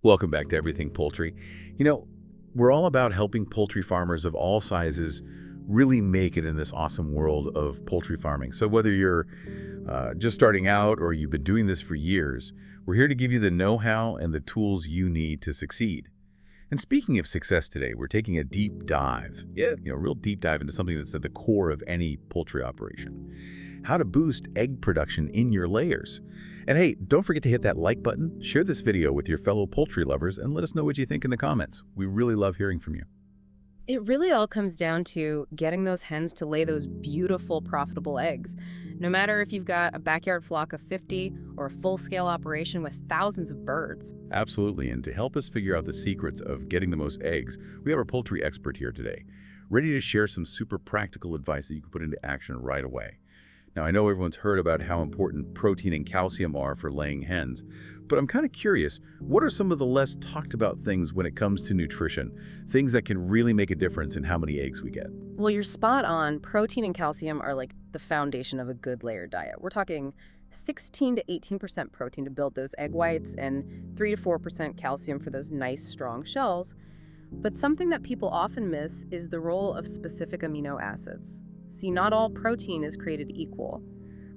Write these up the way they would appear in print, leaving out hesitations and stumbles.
Welcome back to Everything Poultry. You know, we're all about helping poultry farmers of all sizes really make it in this awesome world of poultry farming. So whether you're just starting out or you've been doing this for years, we're here to give you the know-how and the tools you need to succeed. And speaking of success today, we're taking a deep dive, real deep dive into something that's at the core of any poultry operation. How to boost egg production in your layers. And hey, don't forget to hit that like button, share this video with your fellow poultry lovers, and let us know what you think in the comments. We really love hearing from you. It really all comes down to getting those hens to lay those beautiful, profitable eggs. No matter if you've got a backyard flock of 50 or a full-scale operation with thousands of birds. Absolutely, and to help us figure out the secrets of getting the most eggs, we have our poultry expert here today, ready to share some super practical advice that you can put into action right away. Now, I know everyone's heard about how important protein and calcium are for laying hens, but I'm kind of curious, what are some of the less talked about things when it comes to nutrition? Things that can really make a difference in how many eggs we get? Well, you're spot on. Protein and calcium are like the foundation of a good layer diet. We're talking 16 to 18% protein to build those egg whites and 3 to 4% calcium for those nice, strong shells. But something that people often miss is the role of specific amino acids. See, not all protein is created equal.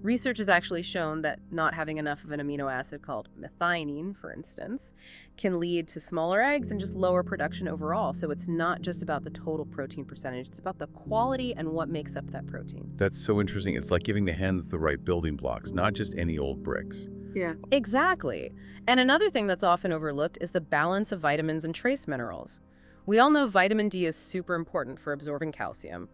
Research has actually shown that not having enough of an amino acid called methionine, for instance, can lead to smaller eggs and just lower production overall. So it's not just about the total protein percentage, it's about the quality and what makes up that protein. That's so interesting. It's like giving the hens the right building blocks, not just any old bricks. Yeah. Exactly. And another thing that's often overlooked is the balance of vitamins and trace minerals. We all know vitamin D is super important for absorbing calcium,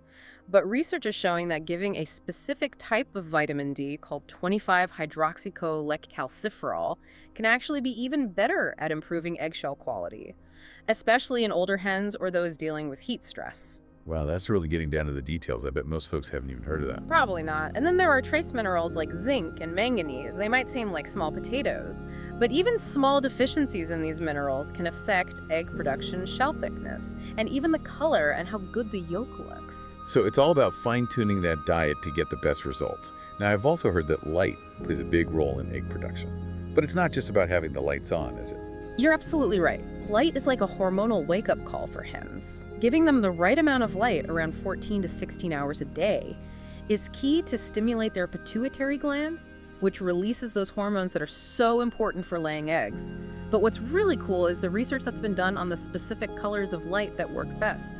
but research is showing that giving a specific type of vitamin D called 25-hydroxycholecalciferol can actually be even better at improving eggshell quality, especially in older hens or those dealing with heat stress. Wow, that's really getting down to the details. I bet most folks haven't even heard of that. Probably not. And then there are trace minerals like zinc and manganese. They might seem like small potatoes, but even small deficiencies in these minerals can affect egg production, shell thickness, and even the color and how good the yolk looks. So it's all about fine-tuning that diet to get the best results. Now, I've also heard that light plays a big role in egg production. But it's not just about having the lights on, is it? You're absolutely right. Light is like a hormonal wake-up call for hens. Giving them the right amount of light, around 14 to 16 hours a day, is key to stimulate their pituitary gland, which releases those hormones that are so important for laying eggs. But what's really cool is the research that's been done on the specific colors of light that work best.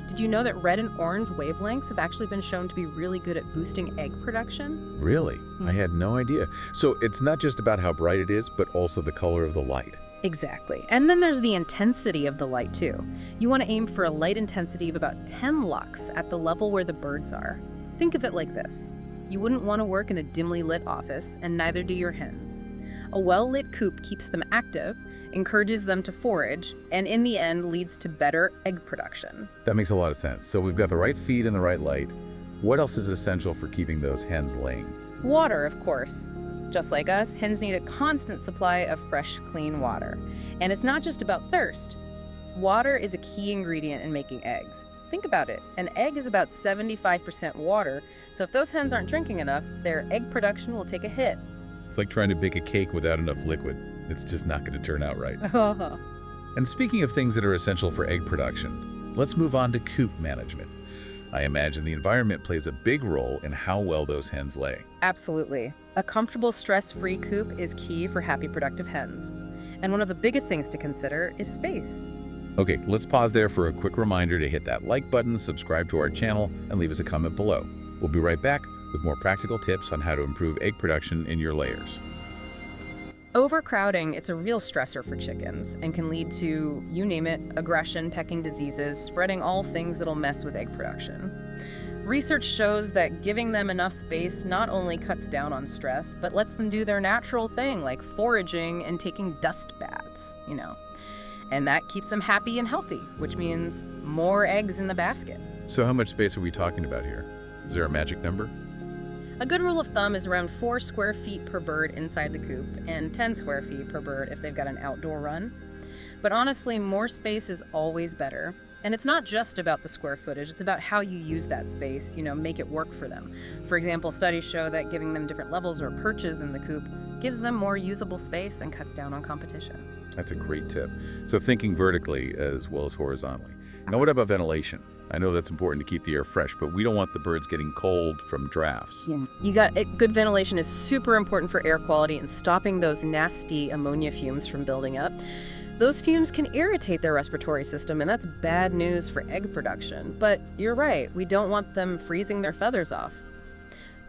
Did you know that red and orange wavelengths have actually been shown to be really good at boosting egg production? Really? I had no idea. So it's not just about how bright it is, but also the color of the light. Exactly. And then there's the intensity of the light too. You want to aim for a light intensity of about 10 lux at the level where the birds are. Think of it like this. You wouldn't want to work in a dimly lit office, and neither do your hens. A well-lit coop keeps them active, encourages them to forage, and in the end leads to better egg production. That makes a lot of sense. So we've got the right feed and the right light. What else is essential for keeping those hens laying? Water, of course. Just like us, hens need a constant supply of fresh, clean water. And it's not just about thirst. Water is a key ingredient in making eggs. Think about it. An egg is about 75% water, so if those hens aren't drinking enough, their egg production will take a hit. It's like trying to bake a cake without enough liquid. It's just not going to turn out right. And speaking of things that are essential for egg production, let's move on to coop management. I imagine the environment plays a big role in how well those hens lay. Absolutely. A comfortable, stress-free coop is key for happy, productive hens. And one of the biggest things to consider is space. Okay, let's pause there for a quick reminder to hit that like button, subscribe to our channel, and leave us a comment below. We'll be right back with more practical tips on how to improve egg production in your layers. Overcrowding, it's a real stressor for chickens and can lead to, you name it, aggression, pecking diseases, spreading all things that'll mess with egg production. Research shows that giving them enough space not only cuts down on stress, but lets them do their natural thing like foraging and taking dust baths, And that keeps them happy and healthy, which means more eggs in the basket. So how much space are we talking about here? Is there a magic number? A good rule of thumb is around 4 square feet per bird inside the coop and 10 square feet per bird if they've got an outdoor run. But honestly, more space is always better. And it's not just about the square footage, it's about how you use that space, make it work for them. For example, studies show that giving them different levels or perches in the coop gives them more usable space and cuts down on competition. That's a great tip. So thinking vertically as well as horizontally. Now, what about ventilation? I know that's important to keep the air fresh, but we don't want the birds getting cold from drafts. Good ventilation is super important for air quality and stopping those nasty ammonia fumes from building up. Those fumes can irritate their respiratory system, and that's bad news for egg production. But you're right, we don't want them freezing their feathers off.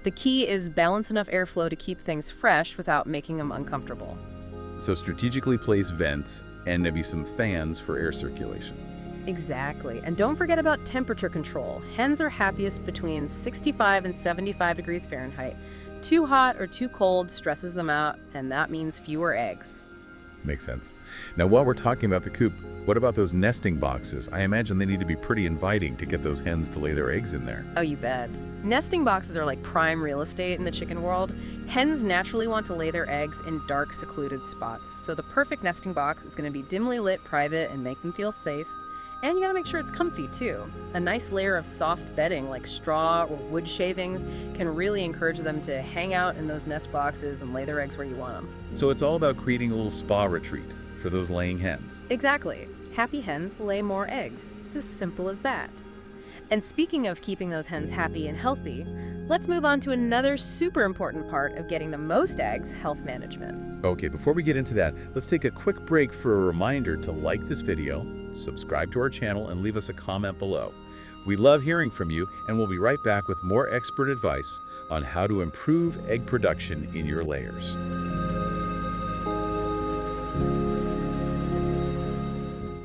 The key is balance enough airflow to keep things fresh without making them uncomfortable. So strategically place vents and maybe some fans for air circulation. Exactly. And don't forget about temperature control. Hens are happiest between 65 and 75 degrees Fahrenheit. Too hot or too cold stresses them out, and that means fewer eggs. Makes sense. Now, while we're talking about the coop, what about those nesting boxes? I imagine they need to be pretty inviting to get those hens to lay their eggs in there. Oh, you bet. Nesting boxes are like prime real estate in the chicken world. Hens naturally want to lay their eggs in dark, secluded spots. So the perfect nesting box is going to be dimly lit, private, and make them feel safe. And you gotta make sure it's comfy too. A nice layer of soft bedding like straw or wood shavings can really encourage them to hang out in those nest boxes and lay their eggs where you want them. So it's all about creating a little spa retreat for those laying hens. Exactly. Happy hens lay more eggs. It's as simple as that. And speaking of keeping those hens happy and healthy, let's move on to another super important part of getting the most eggs, health management. Okay, before we get into that, let's take a quick break for a reminder to like this video, subscribe to our channel, and leave us a comment below. We love hearing from you, and we'll be right back with more expert advice on how to improve egg production in your layers.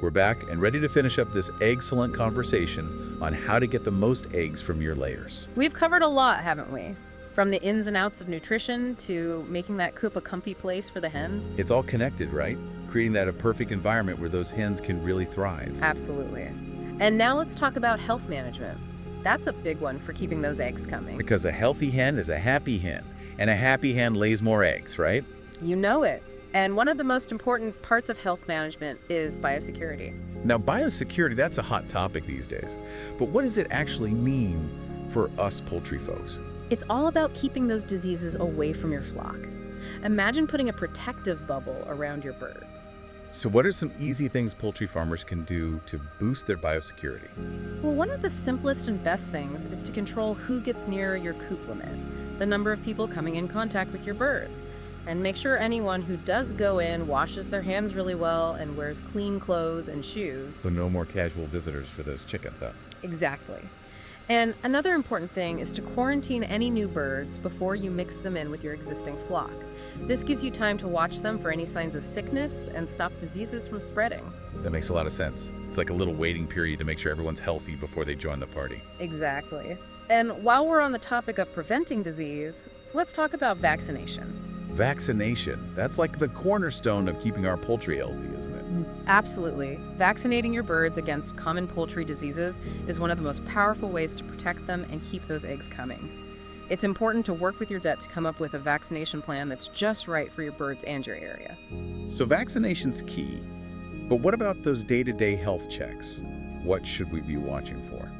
We're back and ready to finish up this excellent conversation on how to get the most eggs from your layers. We've covered a lot, haven't we? From the ins and outs of nutrition to making that coop a comfy place for the hens. It's all connected, right? Creating that a perfect environment where those hens can really thrive. Absolutely. And now let's talk about health management. That's a big one for keeping those eggs coming. Because a healthy hen is a happy hen, and a happy hen lays more eggs, right? You know it. And one of the most important parts of health management is biosecurity. Now, biosecurity, that's a hot topic these days. But what does it actually mean for us poultry folks? It's all about keeping those diseases away from your flock. Imagine putting a protective bubble around your birds. So what are some easy things poultry farmers can do to boost their biosecurity? Well, one of the simplest and best things is to control who gets near your coop limit, the number of people coming in contact with your birds. And make sure anyone who does go in washes their hands really well and wears clean clothes and shoes. So no more casual visitors for those chickens, huh? Exactly. And another important thing is to quarantine any new birds before you mix them in with your existing flock. This gives you time to watch them for any signs of sickness and stop diseases from spreading. That makes a lot of sense. It's like a little waiting period to make sure everyone's healthy before they join the party. Exactly. And while we're on the topic of preventing disease, let's talk about vaccination. Vaccination, that's like the cornerstone of keeping our poultry healthy, isn't it? Absolutely. Vaccinating your birds against common poultry diseases is one of the most powerful ways to protect them and keep those eggs coming. It's important to work with your vet to come up with a vaccination plan that's just right for your birds and your area. So vaccination's key, but what about those day-to-day health checks? What should we be watching for?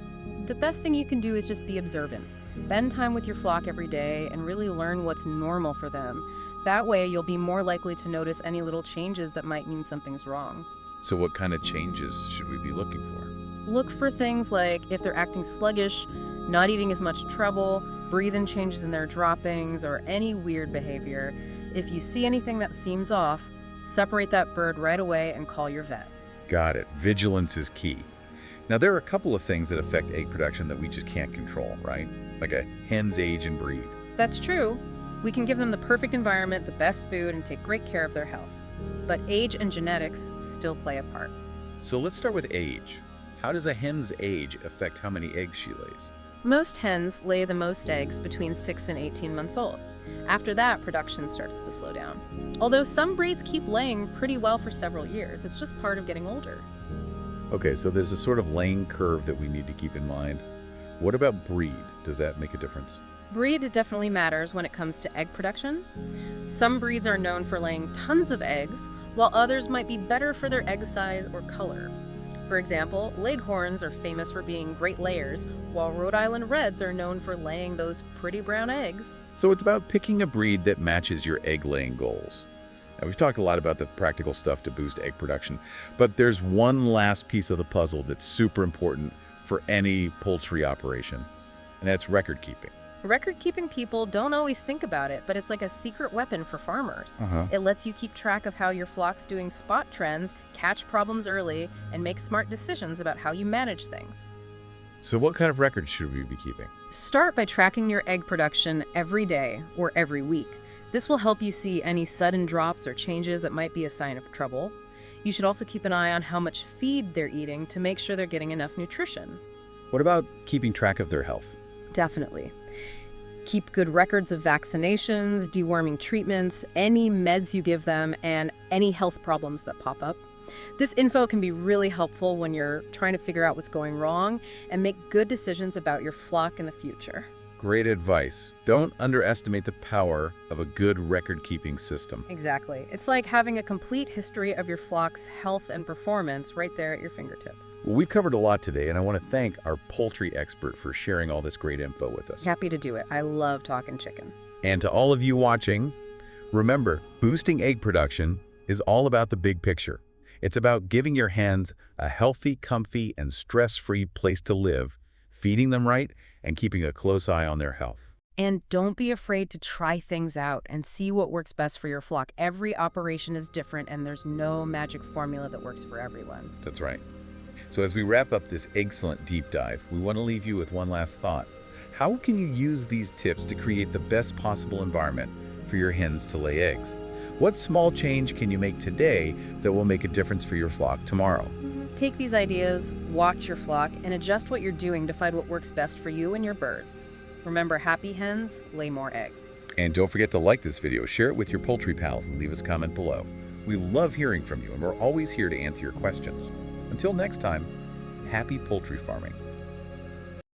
The best thing you can do is just be observant. Spend time with your flock every day and really learn what's normal for them. That way, you'll be more likely to notice any little changes that might mean something's wrong. So what kind of changes should we be looking for? Look for things like if they're acting sluggish, not eating as much trouble, breathing changes in their droppings, or any weird behavior. If you see anything that seems off, separate that bird right away and call your vet. Got it. Vigilance is key. Now, there are a couple of things that affect egg production that we just can't control, right? Like a hen's age and breed. That's true. We can give them the perfect environment, the best food, and take great care of their health. But age and genetics still play a part. So let's start with age. How does a hen's age affect how many eggs she lays? Most hens lay the most eggs between 6 and 18 months old. After that, production starts to slow down. Although some breeds keep laying pretty well for several years, it's just part of getting older. Okay, so there's a sort of laying curve that we need to keep in mind. What about breed? Does that make a difference? Breed definitely matters when it comes to egg production. Some breeds are known for laying tons of eggs, while others might be better for their egg size or color. For example, Leghorns are famous for being great layers, while Rhode Island Reds are known for laying those pretty brown eggs. So it's about picking a breed that matches your egg-laying goals. Now, we've talked a lot about the practical stuff to boost egg production, but there's one last piece of the puzzle that's super important for any poultry operation, and that's record keeping. Record-keeping people don't always think about it, but it's like a secret weapon for farmers. It lets you keep track of how your flock's doing, spot trends, catch problems early, and make smart decisions about how you manage things. So what kind of records should we be keeping? Start by tracking your egg production every day or every week. This will help you see any sudden drops or changes that might be a sign of trouble. You should also keep an eye on how much feed they're eating to make sure they're getting enough nutrition. What about keeping track of their health? Definitely. Keep good records of vaccinations, deworming treatments, any meds you give them, and any health problems that pop up. This info can be really helpful when you're trying to figure out what's going wrong and make good decisions about your flock in the future. Great advice. Don't underestimate the power of a good record-keeping system. Exactly. It's like having a complete history of your flock's health and performance right there at your fingertips. Well, we've covered a lot today, and I want to thank our poultry expert for sharing all this great info with us. Happy to do it. I love talking chicken. And to all of you watching, remember, boosting egg production is all about the big picture. It's about giving your hens a healthy, comfy, and stress-free place to live, feeding them right, and keeping a close eye on their health. And don't be afraid to try things out and see what works best for your flock. Every operation is different, and there's no magic formula that works for everyone. That's right. So as we wrap up this excellent deep dive, we want to leave you with one last thought. How can you use these tips to create the best possible environment for your hens to lay eggs? What small change can you make today that will make a difference for your flock tomorrow? Take these ideas, watch your flock, and adjust what you're doing to find what works best for you and your birds. Remember, happy hens lay more eggs. And don't forget to like this video, share it with your poultry pals, and leave us a comment below. We love hearing from you, and we're always here to answer your questions. Until next time, happy poultry farming.